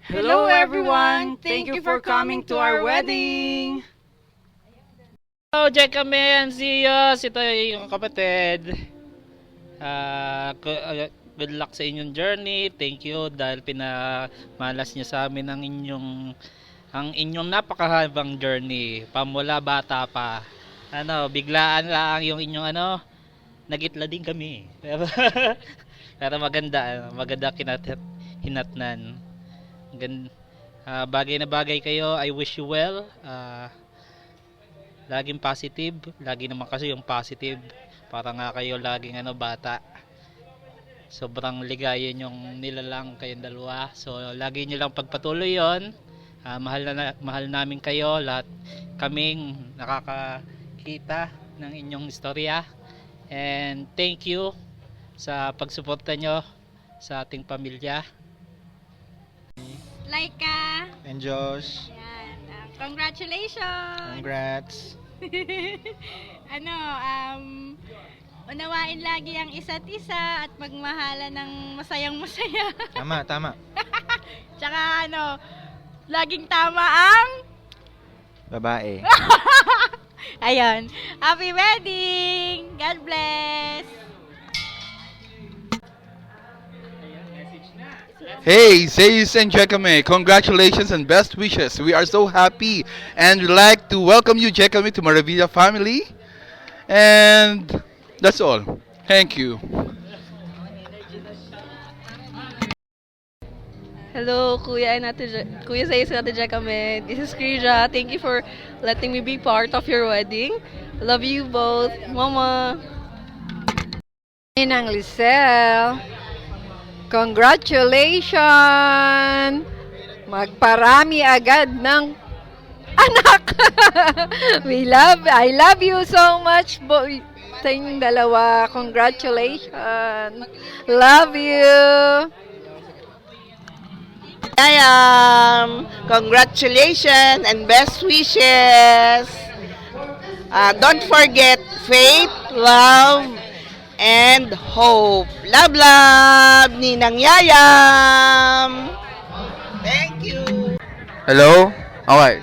Hello everyone! Thank you for coming to our wedding! Hello, Jack kami and Zios. Ito yung kapatid. Good luck sa inyong journey. Thank you dahil pinamalas niyo sa amin ang inyong napakahabang journey. Pamula bata pa. Biglaan lang yung inyong nagitla din kami. Pero maganda hinatnan. Bagay na bagay kayo. I wish you well. Laging positive, lagi naman kasi yung positive para nga kayo laging bata. Sobrang ligaya yung nilalang kayong dalawa. So lagi niyo lang pagpatuloy 'yon. Mahal namin kayo lahat, kaming nakakakita ng inyong istorya. And thank you sa pagsuporta nyo sa ating pamilya. Laika. And Josh, Yan. Congratulations. congrats. Unawain lagi ang isa't isa at magmahalan ng masayang masaya. Tama. Tsaka laging tama ang Babae. ayun. Happy wedding. God bless. Hey, Zeus and Jekame, congratulations and best wishes. We are so happy and we'd like to welcome you, Jekame, to Maravilla family. And that's all. Thank you. Hello, Kuya Zeus and Ate Jekame. This is Krija. Thank you for letting me be part of your wedding. Love you both, Mama. Ninang Lisel, congratulations! Magparami agad ng anak! I love you so much, boy. Sa inyong dalawa, congratulations! Love you! Congratulations and best wishes. Don't forget faith, love, and hope. Love, love, Ninang Yayam. Thank you. Hello? Okay.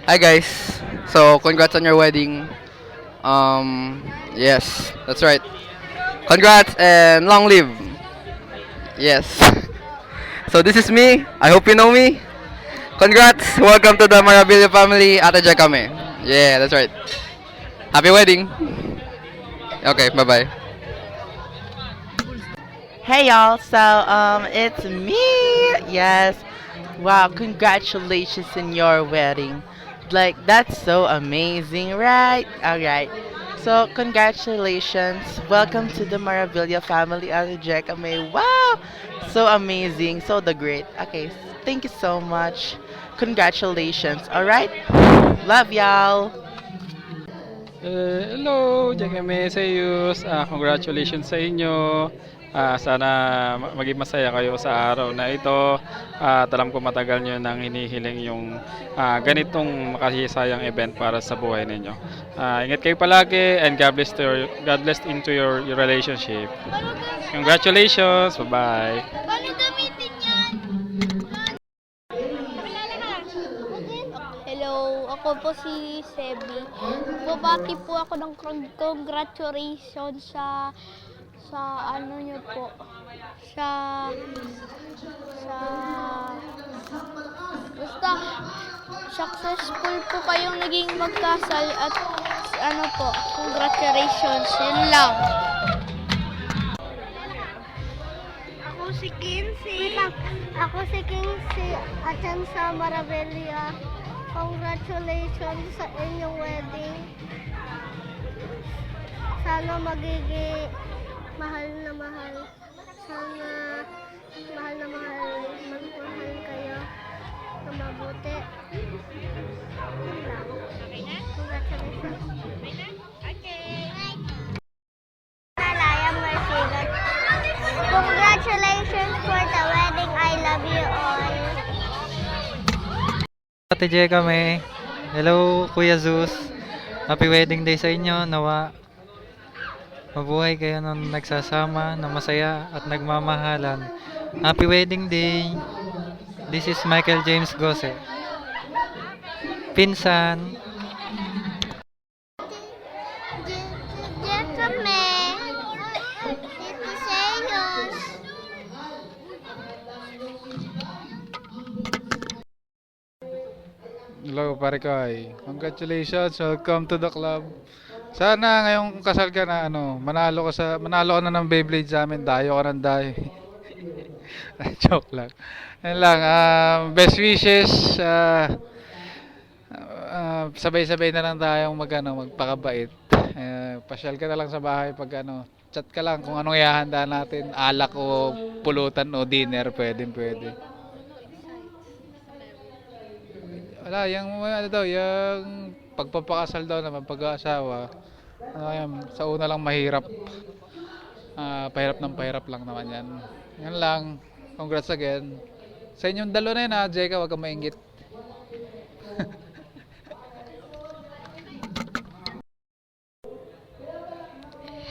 Hi guys. So, congrats on your wedding. Yes, that's right. Congrats and long live. Yes. So, this is me. I hope you know me. Congrats. Welcome to the Maravilla family, Ate Jekame. Yeah, that's right. Happy wedding. Okay, bye-bye. Hey y'all, so it's me. Yes. Wow, congratulations in your wedding. Like that's so amazing, right? Alright. So congratulations. Welcome to the Maravilla family, Ate Jekame. Wow! So amazing. So the great. Okay, thank you so much. Congratulations. Alright? Love y'all. Hello, Jekame Zeus. Congratulations sa inyo. Sana maging masaya kayo sa araw na ito. At alam ko matagal nyo nang hinihiling yung ganitong makasayang event para sa buhay ninyo. Ingat kayo palagi and God bless into your relationship. Congratulations. Bye-bye. Paano gamitin yan? Hello, ako po si Sebi. Babati po ako ng congratulations sa niyo po, basta successful po kayong naging magkasal at congratulations, yun lang. Ako si Kinsey. Ako si Kinsey Atan sa Maravilla. Congratulations sa inyong wedding. Sana magiging mahal na mahal. Sana mahal na mahal. Magmahal kayo na mabuti. Yun lang. Congratulations. Okay. Malaya Marcelo. Congratulations for the wedding. I love you all. Ate Jekame. Hello, Kuya Zeus. Happy wedding day sa inyo. Nawa mabuhay kayo nang nagsasama, na masaya at nagmamahalan. Happy wedding day! This is Michael James Gose. Pinsan. Jekame. Tito Zeus. Hello, pare Kai. Congratulations. Welcome to the club. Sana ngayong kasal ka na manalo ka na ng Beyblade sa amin. Dayo ka ng dayo. Joke lang. Yan lang. Best wishes. Sabay-sabay na lang tayong magpakabait. Pasyal ka na lang sa bahay pag chat ka lang kung anong ihahanda natin. Alak o pulutan o dinner. Pwede. Wala, yung pagpapakasal daw naman, pag-aasawa, sa una lang mahirap. Pahirap lang naman yan. Yan lang. Congrats again. Sa inyong dalawa na yun Jeka, wag kang mainggit.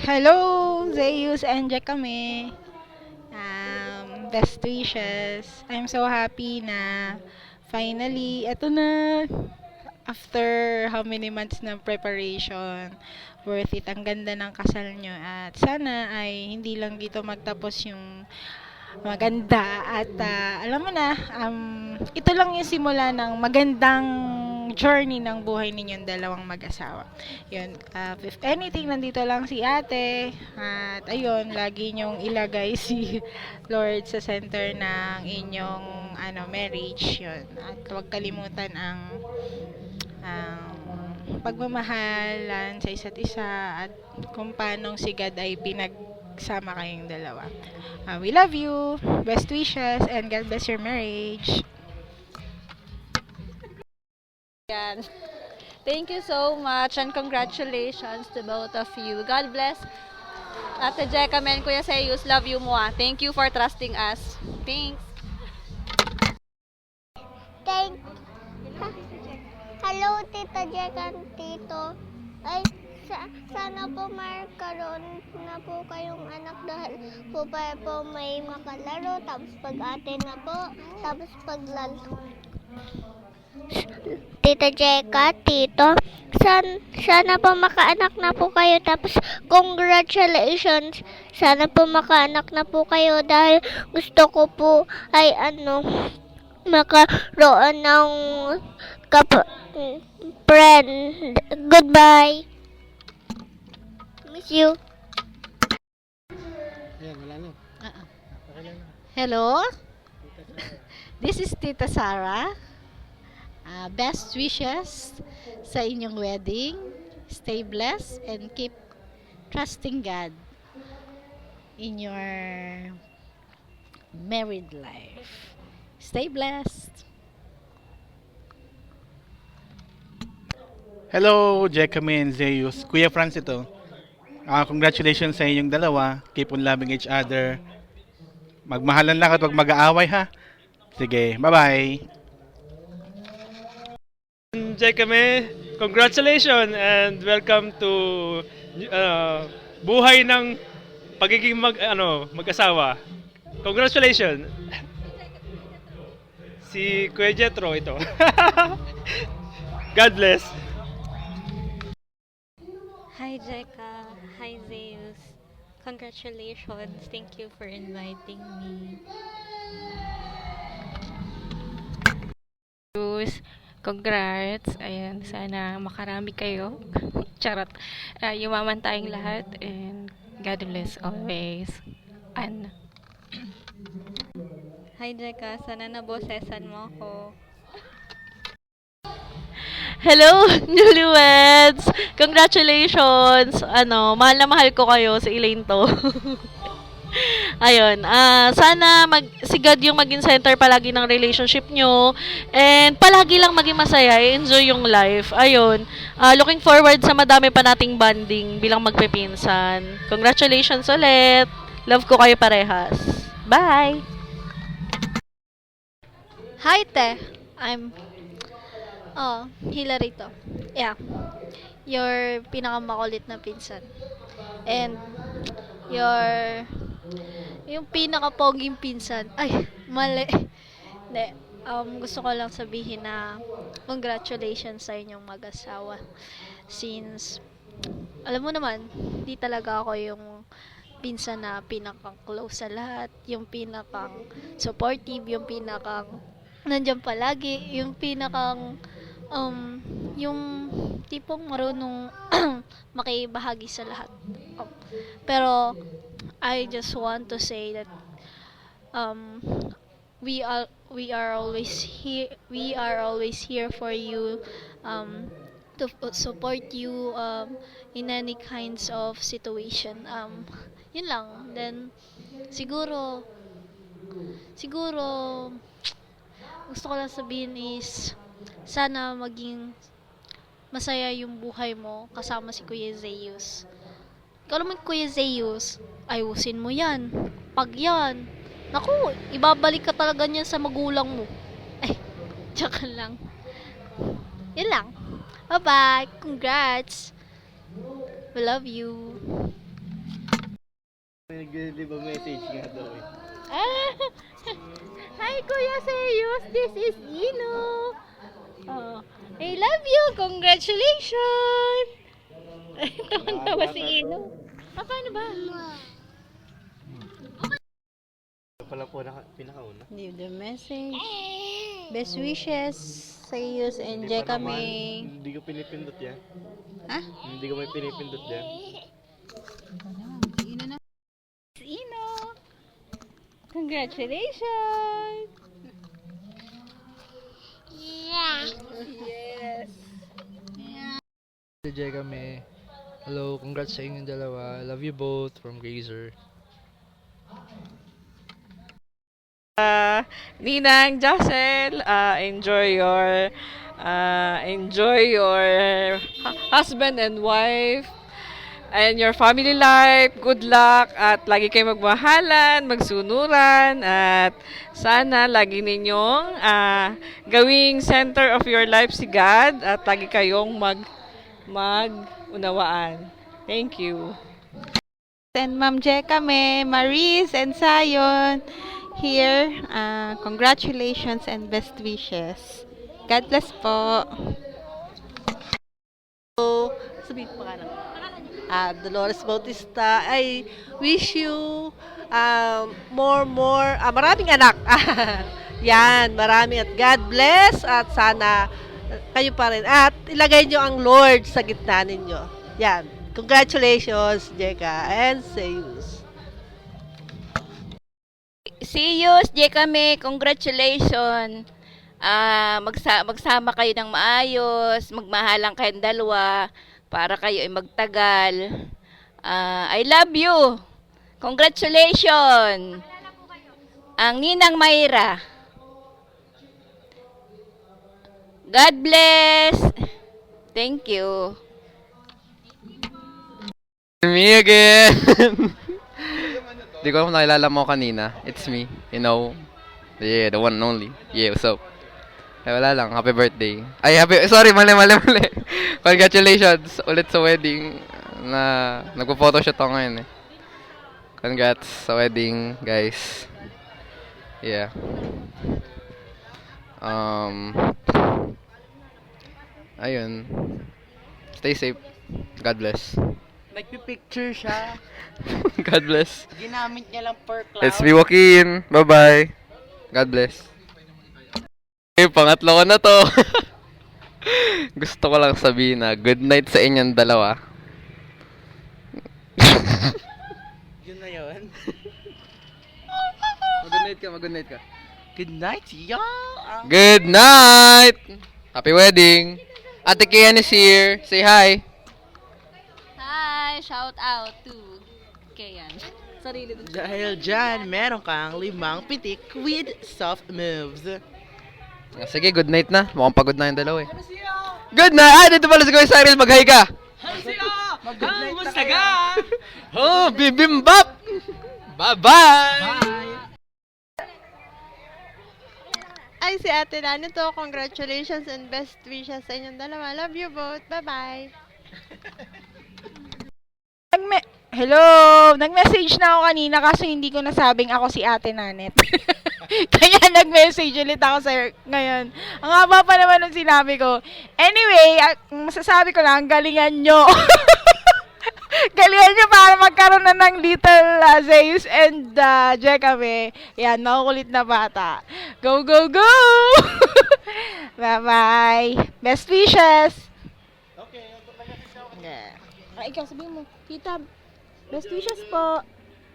Hello, Zeus and Jekame. Best wishes. I'm so happy na finally, eto na. After how many months ng preparation, worth it. Ang ganda ng kasal nyo. At sana ay hindi lang dito magtapos yung maganda. At alam mo na, ito lang yung simula ng magandang journey ng buhay ninyong dalawang mag-asawa. Yun, if anything, nandito lang si ate. At ayun, lagi nyong ilagay si Lord sa center ng inyong marriage. Yun. At huwag kalimutan ang pagmamahalan sa isa't isa at kung paano si God ay pinagsama kayong dalawa. We love you, best wishes, and God bless your marriage. Yan. Thank you so much and congratulations to both of you. God bless Ate Jeka and Kuya Zeus. Love you mo. Thank you for trusting us. Thanks. Hello, Tita Jeka, Tito. Ay, sana po magkaroon na po kayong anak dahil po para po may makalaro. Tapos pag ate na po, tapos pag Tita Jeka, Tito, sana po makaanak na po kayo. Tapos congratulations. Sana po makaanak na po kayo dahil gusto ko po ay makaroon ng friend. Goodbye. Miss you. Hello. This is Tita Sara. Best wishes sa inyong wedding. Stay blessed and keep trusting God in your married life. Stay blessed. Hello, Jekame and Zeus. Kuya Franz ito. Congratulations sa inyong dalawa. Keep on loving each other. Magmahalan lang at wag mag-aaway ha. Sige, bye-bye. Jekame, congratulations and welcome to buhay ng pagiging mag-asawa. Congratulations. Si Kuya Jetro ito. God bless. Hi Jeka, hi Zeus. Congratulations. Thank you for inviting me. Zeus, congrats. Ayan, sana makarami kayo. Charot. Yumaman tayong lahat and God bless always. Anna. Hi Jeka, sana nabosesan mo ako. Hello, newlyweds! Congratulations! Mahal na mahal ko kayo, si Elaine to. Ayun, sana si God yung maging center palagi ng relationship nyo. And palagi lang maging masaya, enjoy yung life. Ayun, looking forward sa madami pa nating bonding bilang magpipinsan. Congratulations ulit! Love ko kayo parehas. Bye! Hi, Te. I'm Hillary to. Yeah. Your pinakamakulit na pinsan. And yung pinakapoging pinsan. Ay, mali. Hindi. Gusto ko lang sabihin na congratulations sa inyong mag-asawa. Since, alam mo naman, di talaga ako yung pinsan na pinakang-close sa lahat, yung pinakang supportive, yung pinakang nandiyan palagi, yung pinakang yung tipong marunong makibahagi sa lahat. Pero I just want to say that we are always here for you, to support you in any kinds of situation. Yun lang. Then siguro gusto ko lang sabihin is sana maging masaya yung buhay mo kasama si Kuya Zeus. Ikaw naman, Kuya Zeus, ayusin mo yan. Pag yan, naku, ibabalik ka talaga niyan sa magulang mo. Ay, tsaka lang. Yun lang. Bye-bye. Congrats. We love you. Nag-leave a message nga daw eh. Hi, Kuya Zeus. This is Ino. I love you. Congratulations. Tawang-tawa si Ino. Paano ba? Pala po pinakauna. Leave the message. Best wishes sa iyo and Jay kami. Hindi ko pinipindot yan. Ha? Hindi ko may pinipindot yan. Ino. Congratulations. Yeah. Yes. Jay kami. Hello, congrats sa inyong dalawa. Love you both from Grazer. Ninang Jacel, enjoy your husband and wife and your family life. Good luck at lagi kayo magmahalan, magsunuran at sana lagi ninyong gawing center of your life si God at lagi kayong mag-unawaan. Thank you. And Ma'am Jay kami, Maris and Sayon here. Congratulations and best wishes. God bless po. Sabihin pa ka na. Dolores Bautista, I wish you maraming anak. Yan, marami at God bless at sana kayo pa rin. At ilagay nyo ang Lord sa gitna ninyo. Yan. Congratulations, Jeka and Zeus. Zeus, Jeka me, congratulations. Magsama kayo ng maayos, magmahalang kayong dalawa para kayo ay magtagal. I love you. Congratulations. Ang Ninang Mayra. God bless. Thank you. Me again! Di ko alam nakilala mo kanina. It's me, you know. Yeah, the one and only. Yeah, what's up? Ay, wala lang. Happy birthday. Ay, sorry, mali. Congratulations ulit sa wedding na nagpo-photoshoot ako ngayon eh. Congrats sa wedding, guys. Yeah. Ayun. Stay safe. God bless. Nagpipicture siya. God bless. Ginamit niya lang per cloud. Let's be walking. Bye-bye. God bless. Okay, pangatlo ko na to. Gusto ko lang sabihin na good night sa inyong dalawa. Yun na yun. Mag-good night ka. Good night, y'all. Good night! Happy wedding! Ate Kian is here. Say hi. Hi, shout out to Kayan. Sarili din. Dahil dyan, meron kang 5 pitik with soft moves. Sige, good night na. Mukhang pagod na yung dalawa eh. Good night! Dito pala si Kuya Cyril. Mag-hi ka! Mag-good night ka! Oh, bibimbap! Bye-bye! Ay, si Ate Lani to. Congratulations and best wishes sa inyong dalawa. Love you both. Bye-bye. Hello! Nag-message na ako kanina kasi hindi ko nasabing ako si Ate Nanet. Kaya nag-message ulit ako sa'yo ngayon. Ang haba pa naman ng sinabi ko. Anyway, ang masasabi ko lang, galingan nyo. Galingan nyo para magkaroon na ng little Zeus and Jekame. Yan, makukulit na bata. Go, go, go! Bye-bye. Best wishes! Yeah. Ikaw, sabihin mo. Tita, best wishes po.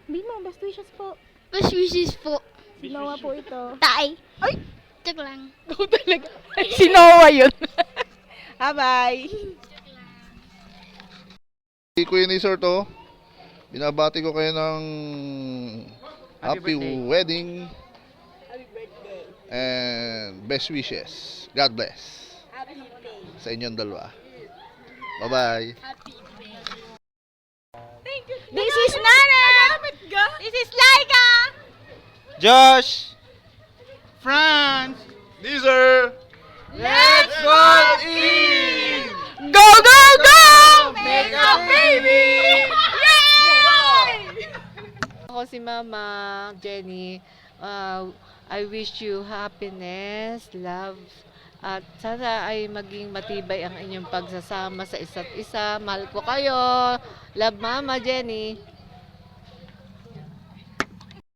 Sabihin mo, best wishes po. Best wishes po. Si Noah po ito. Tay. Ay! Joke lang. Ako talaga. Si Noah yun. Bye-bye. Kuya Nisor to. Binabati ko kayo ng happy wedding. Happy birthday. And best wishes. God bless. Happy birthday. Sa inyong dalawa. Bye-bye. Thank you. This is Nana. This is Laika. Josh! Franz! Deezer! Let's go eat! Go, go, go! Make a baby! Yay! Ako si Mama Jenny. I wish you happiness, love, at sana ay maging matibay ang inyong pagsasama sa isa't isa. Mahal ko kayo. Love, Mama Jenny.